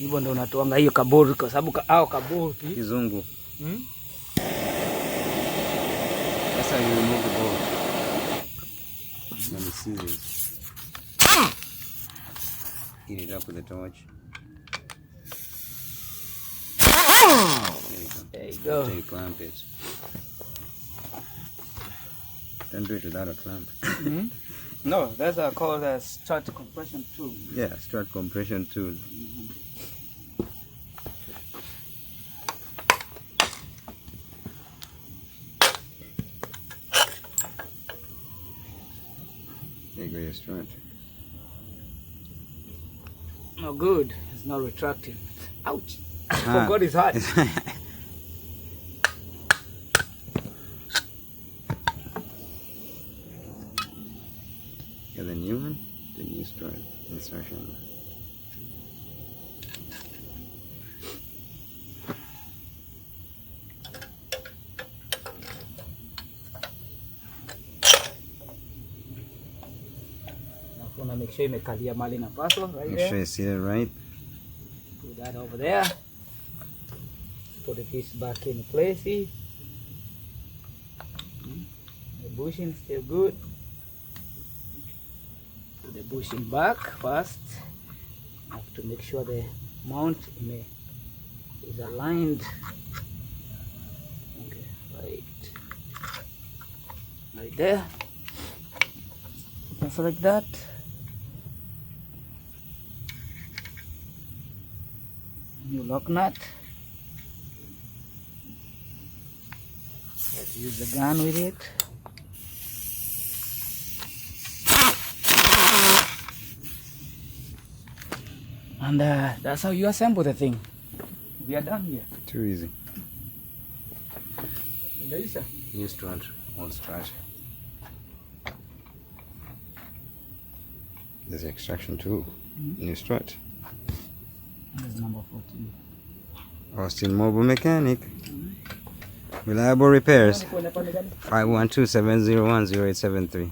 hivyo ndo unatoanga hiyo kaburi kwa sababu au kaburi kizungu. That's how you remove the bolt. Let me see this. Heat it up with a torch. There you go. After you clamp it. Don't do it without a clamp. No, that's called a strut compression tool. Yeah, strut compression tool. There you go, your strut. No good. It's not retracting. Ouch! I forgot it's hot. Yeah, the new one, the new strut insertion. Make sure you make clear mali na paso right there. Make sure you see it right. Put that over there. Put the piece back in place. The bushing still good. Put the bushing back first. Have to make sure the mount is aligned. Okay, right there. Just like that. New lock nut. Let's use the gun with it. And that's how you assemble the thing. We are done here. Too easy. Lisa. New strut, old strut. There's the extraction tool. New strut. That's number 14. Austin Mobile Mechanic. Reliable repairs. 512-701-0873.